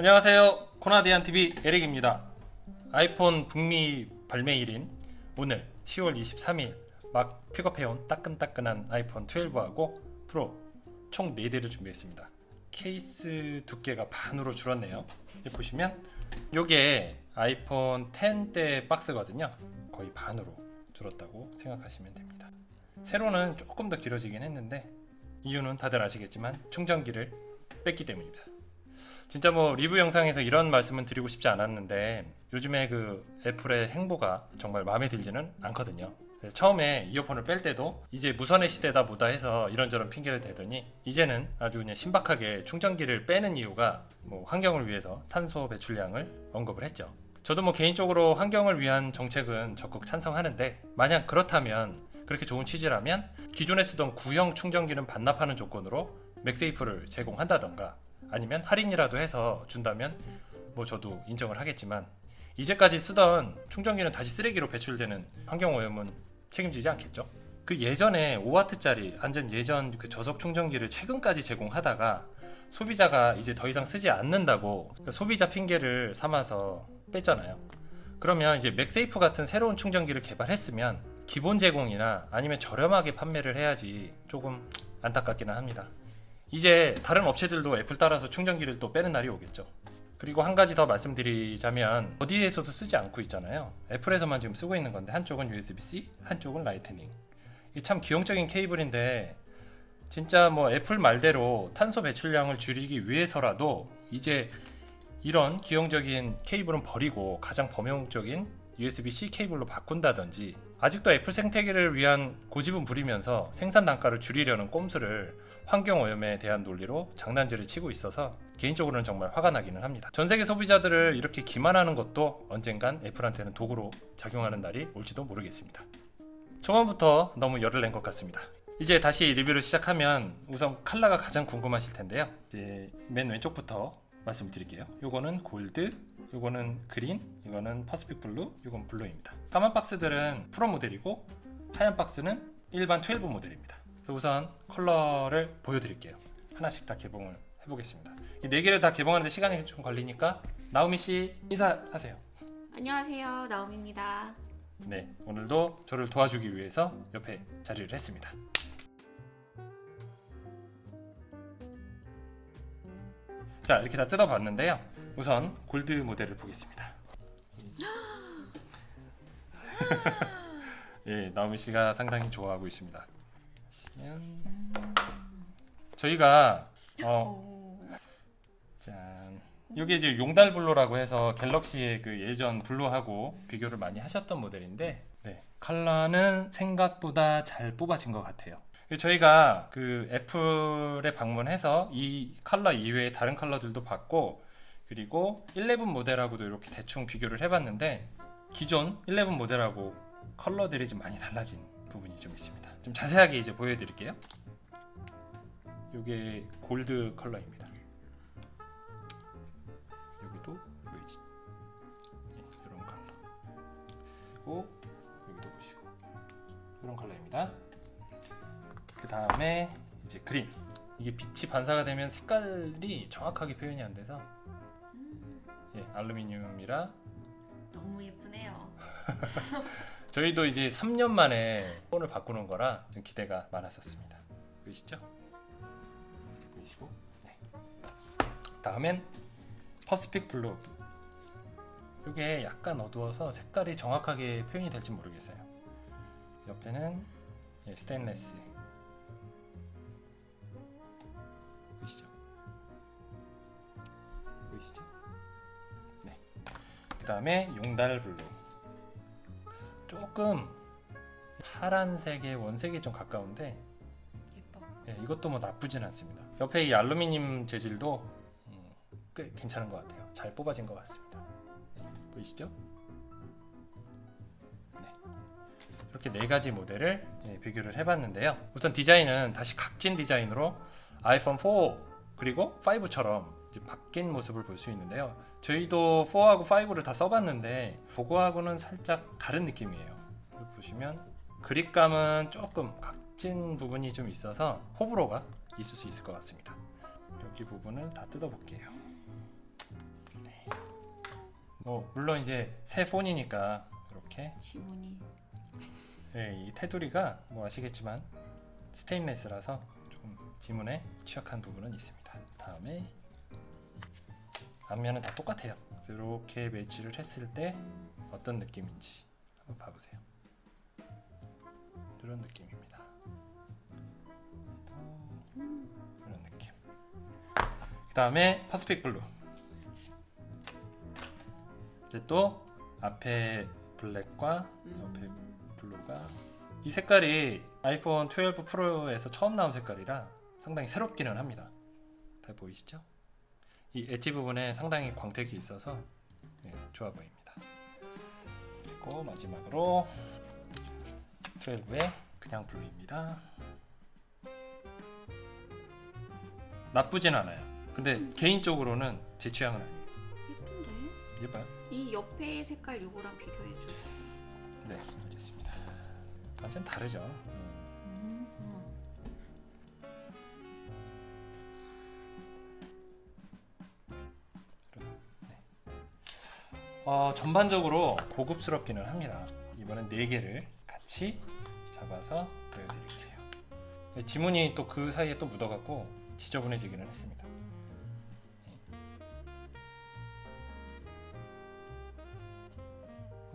안녕하세요. 코나디안TV 에릭입니다. 아이폰 북미 발매일인 오늘 10월 23일 막 픽업해온 따끈따끈한 아이폰 12하고 프로 총 4대를 준비했습니다. 케이스 두께가 반으로 줄었네요. 여기 보시면 요게 아이폰 10대 박스거든요. 거의 반으로 줄었다고 생각하시면 됩니다. 세로는 조금 더 길어지긴 했는데 이유는 다들 아시겠지만 충전기를 뺐기 때문입니다. 진짜 뭐 리뷰 영상에서 이런 말씀은 드리고 싶지 않았는데 요즘에 그 애플의 행보가 정말 마음에 들지는 않거든요. 처음에 이어폰을 뺄 때도 이제 무선의 시대다 보다 해서 이런저런 핑계를 대더니 이제는 아주 그냥 신박하게 충전기를 빼는 이유가 뭐 환경을 위해서 탄소 배출량을 언급을 했죠. 저도 뭐 개인적으로 환경을 위한 정책은 적극 찬성하는데 만약 그렇다면 그렇게 좋은 취지라면 기존에 쓰던 구형 충전기는 반납하는 조건으로 맥세이프를 제공한다던가 아니면 할인이라도 해서 준다면 뭐 저도 인정을 하겠지만 이제까지 쓰던 충전기는 다시 쓰레기로 배출되는 환경오염은 책임지지 않겠죠. 그 예전에 5W짜리 완전 예전 그 저속 충전기를 최근까지 제공하다가 소비자가 이제 더 이상 쓰지 않는다고 그러니까 소비자 핑계를 삼아서 뺐잖아요. 그러면 이제 맥세이프 같은 새로운 충전기를 개발했으면 기본 제공이나 아니면 저렴하게 판매를 해야지 조금 안타깝기는 합니다. 이제 다른 업체들도 애플 따라서 충전기를 또 빼는 날이 오겠죠. 그리고 한 가지 더 말씀드리자면 어디에서도 쓰지 않고 있잖아요. 애플에서만 지금 쓰고 있는 건데 한쪽은 USB-C, 한쪽은 라이트닝. 이게 참 기용적인 케이블인데 진짜 뭐 애플 말대로 탄소 배출량을 줄이기 위해서라도 이제 이런 기용적인 케이블은 버리고 가장 범용적인 USB-C 케이블로 바꾼다든지 아직도 애플 생태계를 위한 고집은 부리면서 생산 단가를 줄이려는 꼼수를 환경오염에 대한 논리로 장난질을 치고 있어서 개인적으로는 정말 화가 나기는 합니다. 전세계 소비자들을 이렇게 기만하는 것도 언젠간 애플한테는 도구로 작용하는 날이 올지도 모르겠습니다. 초반부터 너무 열을 낸 것 같습니다. 이제 다시 리뷰를 시작하면 우선 컬러가 가장 궁금하실 텐데요. 이제 맨 왼쪽부터 말씀드릴게요. 요거는 골드, 요거는 그린, 이거는 퍼시픽 블루, 요건 블루입니다. 까만 박스들은 프로 모델이고 하얀 박스는 일반 12 모델입니다. 그래서 우선 컬러를 보여드릴게요. 하나씩 다 개봉을 해보겠습니다. 이 4개를 다 개봉하는데 시간이 좀 걸리니까 나오미씨 인사하세요. 안녕하세요, 나옴입니다. 네, 오늘도 저를 도와주기 위해서 옆에 자리를 했습니다. 자, 이렇게 다 뜯어봤는데요. 우선 골드 모델을 보겠습니다. 예, 나오미 씨가 상당히 좋아하고 있습니다. 저희가 짠, 이게 이제 용달 블루라고 해서 갤럭시의 그 예전 블루하고 비교를 많이 하셨던 모델인데, 네, 컬러는 생각보다 잘 뽑아진 것 같아요. 저희가 그 애플에 방문해서 이 컬러 이외에 다른 컬러들도 봤고 그리고 11 모델하고도 이렇게 대충 비교를 해봤는데 기존 11 모델하고 컬러들이 좀 많이 달라진 부분이 좀 있습니다. 좀 자세하게 이제 보여드릴게요. 이게 골드 컬러입니다. 여기도 이런 컬러. 그리고 여기도 보시고 이런 컬러입니다. 그 다음에 이제 그린. 이게 빛이 반사가 되면 색깔이 정확하게 표현이 안 돼서 예, 알루미늄이라 너무 예쁘네요. 저희도 이제 3년 만에 폰을 바꾸는 거라 좀 기대가 많았었습니다. 보이시죠? 보이시고 네. 다음엔 퍼시픽 블루. 이게 약간 어두워서 색깔이 정확하게 표현이 될지 모르겠어요. 옆에는 예, 스테인레스. 보이시죠? 보이시죠? 네. 그 다음에 용달 블루. 조금 파란색의 원색이 좀 가까운데 예뻐. 예, 이것도 뭐 나쁘진 않습니다. 옆에 이 알루미늄 재질도 꽤 괜찮은 것 같아요. 잘 뽑아진 것 같습니다. 네, 보이시죠? 네. 이렇게 4가지 모델을 비교를 해봤는데요. 우선 디자인은 다시 각진 디자인으로 아이폰 4 그리고 5처럼 이제 바뀐 모습을 볼 수 있는데요. 저희도 4하고 5를 다 써봤는데 그거하고는 살짝 다른 느낌이에요. 보시면 그립감은 조금 각진 부분이 좀 있어서 호불호가 있을 수 있을 것 같습니다. 여기 부분을 다 뜯어볼게요. 물론 이제 새 폰이니까 이렇게 지문이 이 테두리가 뭐 아시겠지만 스테인레스라서 조금 지문에 취약한 부분은 있습니다. 다음에 앞면은 다 똑같아요. 그래서 이렇게 매치를 했을 때 어떤 느낌인지 한번 봐보세요. 이런 느낌입니다. 이런 느낌. 그 다음에 퍼스픽 블루. 이제 또 앞에 블랙과 옆에 블루가 이 색깔이 아이폰 12 프로에서 처음 나온 색깔이라 상당히 새롭기는 합니다. 다 보이시죠? 이 엣지 부분에 상당히 광택이 있어서 좋아 보입니다. 그리고 마지막으로 12의 그냥 블루입니다. 나쁘진 않아요. 근데 개인적으로는 제 취향은 아니에요. 예쁜데? 예뻐요? 이 옆에 색깔 요거랑 비교해줘. 네, 알겠습니다. 완전 다르죠. 전반적으로 고급스럽기는 합니다. 이번엔 4개를 같이 잡아서 보여드릴게요. 지문이 또 그 사이에 또 묻어갖고 지저분해지기는 했습니다.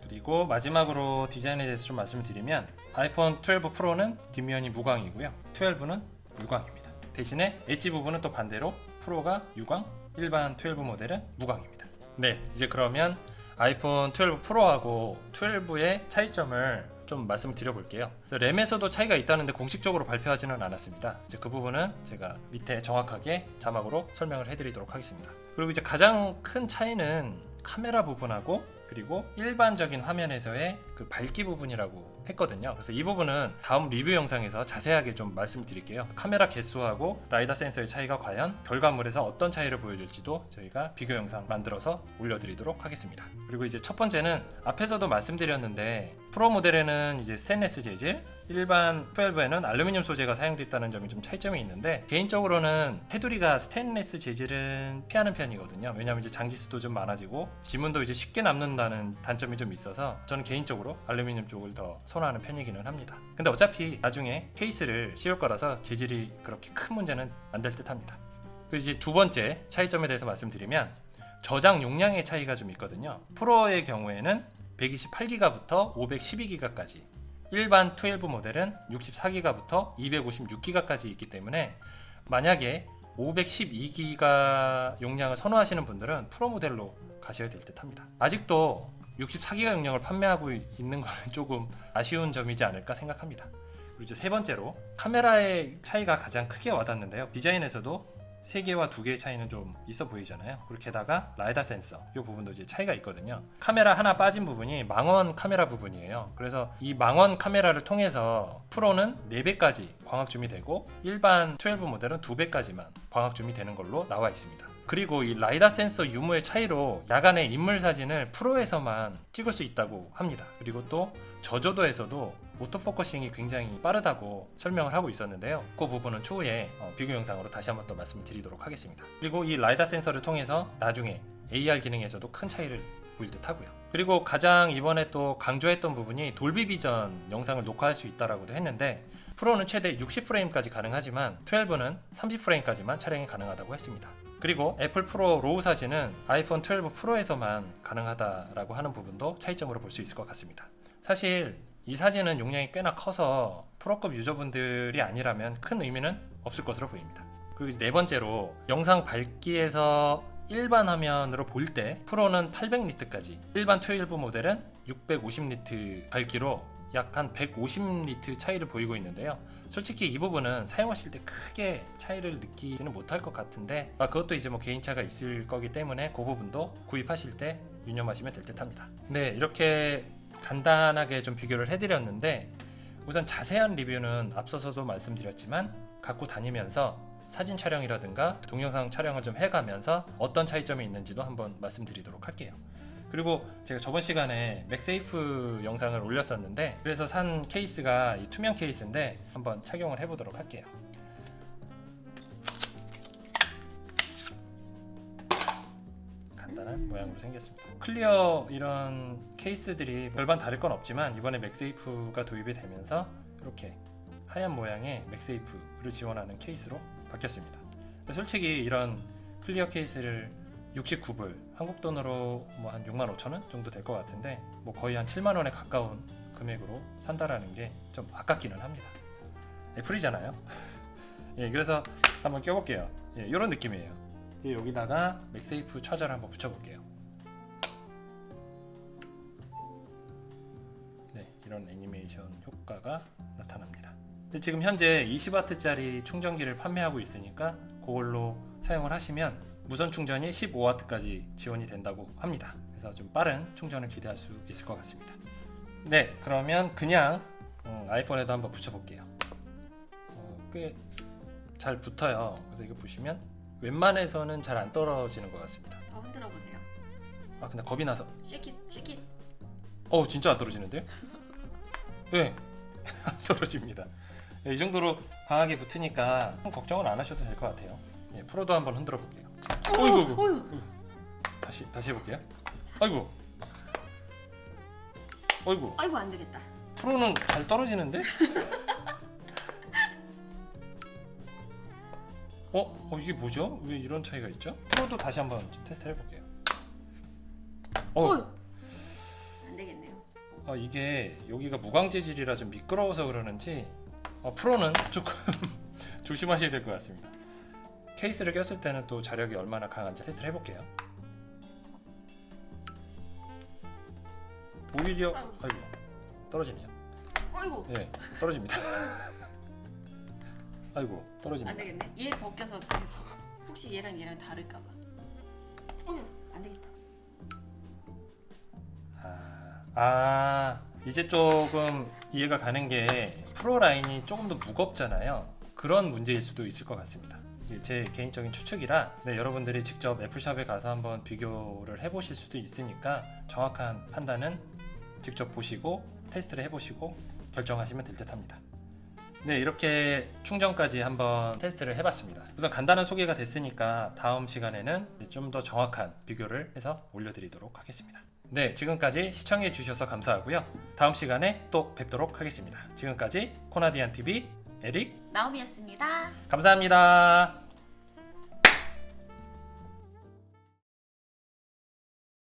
그리고 마지막으로 디자인에 대해서 좀 말씀을 드리면 아이폰 12 프로는 뒷면이 무광이고요. 12는 유광입니다. 대신에 엣지 부분은 또 반대로 프로가 유광, 일반 12 모델은 무광입니다. 네, 이제 그러면 아이폰 12 프로하고 12의 차이점을 좀 말씀을 드려볼게요. 램에서도 차이가 있다는데 공식적으로 발표하지는 않았습니다. 이제 그 부분은 제가 밑에 정확하게 자막으로 설명을 해드리도록 하겠습니다. 그리고 이제 가장 큰 차이는 카메라 부분하고 그리고 일반적인 화면에서의 그 밝기 부분이라고 했거든요. 그래서 이 부분은 다음 리뷰 영상에서 자세하게 좀 말씀드릴게요. 카메라 개수하고 라이다 센서의 차이가 과연 결과물에서 어떤 차이를 보여줄지도 저희가 비교 영상 만들어서 올려드리도록 하겠습니다. 그리고 이제 첫 번째는 앞에서도 말씀드렸는데 프로 모델에는 이제 스테인리스 재질, 일반 12에는 알루미늄 소재가 사용됐다는 점이 좀 차이점이 있는데 개인적으로는 테두리가 스테인리스 재질은 피하는 편이거든요. 왜냐하면 이제 장기수도 좀 많아지고 지문도 이제 쉽게 남는다는 단점이 좀 있어서 저는 개인적으로 알루미늄 쪽을 더 선호하는 편이기는 합니다. 근데 어차피 나중에 케이스를 씌울 거라서 재질이 그렇게 큰 문제는 안 될 듯 합니다. 그리고 이제 두 번째 차이점에 대해서 말씀드리면 저장 용량의 차이가 좀 있거든요. 프로의 경우에는 128기가부터 512기가까지, 일반 12 모델은 64기가부터 256기가까지 있기 때문에 만약에 512기가 용량을 선호하시는 분들은 프로 모델로 가셔야 될 듯 합니다. 아직도 64기가 용량을 판매하고 있는 거는 조금 아쉬운 점이지 않을까 생각합니다. 그리고 이제 세 번째로 카메라의 차이가 가장 크게 와닿는데요. 디자인에서도 3개와 2개의 차이는 좀 있어 보이잖아요. 그리고 게다가 라이다 센서 이 부분도 이제 차이가 있거든요. 카메라 하나 빠진 부분이 망원 카메라 부분이에요. 그래서 이 망원 카메라를 통해서 프로는 4배까지 광학 줌이 되고 일반 12 모델은 2배까지만 광학 줌이 되는 걸로 나와 있습니다. 그리고 이 라이다 센서 유무의 차이로 야간에 인물 사진을 프로에서만 찍을 수 있다고 합니다. 그리고 또 저조도에서도 오토포커싱이 굉장히 빠르다고 설명을 하고 있었는데요. 그 부분은 추후에 비교 영상으로 다시 한번 또 말씀을 드리도록 하겠습니다. 그리고 이 라이다 센서를 통해서 나중에 AR 기능에서도 큰 차이를 보일 듯 하고요. 그리고 가장 이번에 또 강조했던 부분이 돌비 비전 영상을 녹화할 수 있다라고도 했는데 프로는 최대 60프레임까지 가능하지만 12는 30프레임까지만 촬영이 가능하다고 했습니다. 그리고 애플 프로 로우 사진은 아이폰 12 프로에서만 가능하다라고 하는 부분도 차이점으로 볼 수 있을 것 같습니다. 사실 이 사진은 용량이 꽤나 커서 프로급 유저분들이 아니라면 큰 의미는 없을 것으로 보입니다. 그리고 이제 네 번째로 영상 밝기에서 일반 화면으로 볼 때 프로는 800니트까지, 일반 12 모델은 650니트 밝기로 약 한 150니트 차이를 보이고 있는데요. 솔직히 이 부분은 사용하실 때 크게 차이를 느끼지는 못할 것 같은데 그것도 이제 뭐 개인차가 있을 거기 때문에 그 부분도 구입하실 때 유념하시면 될 듯 합니다. 네, 이렇게 간단하게 좀 비교를 해드렸는데 우선 자세한 리뷰는 앞서서도 말씀드렸지만 갖고 다니면서 사진 촬영이라든가 동영상 촬영을 좀 해가면서 어떤 차이점이 있는지도 한번 말씀드리도록 할게요. 그리고 제가 저번 시간에 맥세이프 영상을 올렸었는데 그래서 산 케이스가 이 투명 케이스인데 한번 착용을 해보도록 할게요. 간단한 모양으로 생겼습니다. 클리어 이런 케이스들이 별반 다를 건 없지만 이번에 맥세이프가 도입이 되면서 이렇게 하얀 모양의 맥세이프를 지원하는 케이스로 바뀌었습니다. 솔직히 이런 클리어 케이스를 69불, 한국 돈으로 뭐 한 65,000원 정도 될 것 같은데 뭐 거의 한 7만 원에 가까운 금액으로 산다라는 게 좀 아깝기는 합니다. 애플이잖아요. 예, 그래서 한번 껴볼게요. 예, 이런 느낌이에요. 이제 여기다가 맥세이프 차저를 한번 붙여볼게요. 네, 이런 애니메이션 효과가 나타납니다. 근데 지금 현재 20W짜리 충전기를 판매하고 있으니까 그걸로 사용을 하시면 무선 충전이 15W까지 지원이 된다고 합니다. 그래서 좀 빠른 충전을 기대할 수 있을 것 같습니다. 네, 그러면 그냥 아이폰에도 한번 붙여볼게요. 꽤 잘 붙어요. 그래서 이거 보시면 웬만해서는 잘 안 떨어지는 것 같습니다. 더 흔들어 보세요. 아, 근데 겁이 나서. 쉐킷 쉐킷. 진짜 안 떨어지는데요? 네, 안 떨어집니다. 네, 이 정도로 강하게 붙으니까 걱정은 안 하셔도 될 것 같아요. 네, 프로도 한번 흔들어 볼게요. 어이구. 다시 해볼게요. 아이고. 아이고 안 되겠다. 프로는 잘 떨어지는데? 이게 뭐죠? 왜 이런 차이가 있죠? 프로도 다시 한번 좀 테스트 해볼게요. 안 되겠네요. 이게 여기가 무광 재질이라 좀 미끄러워서 그러는지 프로는 조금 조심하셔야 될 것 같습니다. 케이스를 꼈을 때는 또 자력이 얼마나 강한지 테스트를 해볼게요. 오히려 아이고 떨어지네요. 아이고 네, 떨어집니다. 아이고 떨어집니다. 안 되겠네. 얘 벗겨서 혹시 얘랑 다를까봐. 안 되겠다. 이제 조금 이해가 가는 게 프로 라인이 조금 더 무겁잖아요. 그런 문제일 수도 있을 것 같습니다. 제 개인적인 추측이라 여러분들이 직접 애플샵에 가서 한번 비교를 해보실 수도 있으니까 정확한 판단은 직접 보시고 테스트를 해보시고 결정하시면 될 듯 합니다. 네, 이렇게 충전까지 한번 테스트를 해봤습니다. 우선 간단한 소개가 됐으니까 다음 시간에는 좀 더 정확한 비교를 해서 올려드리도록 하겠습니다. 네, 지금까지 시청해 주셔서 감사하고요. 다음 시간에 또 뵙도록 하겠습니다. 지금까지 코나디안TV 에릭 나오미였습니다. 감사합니다.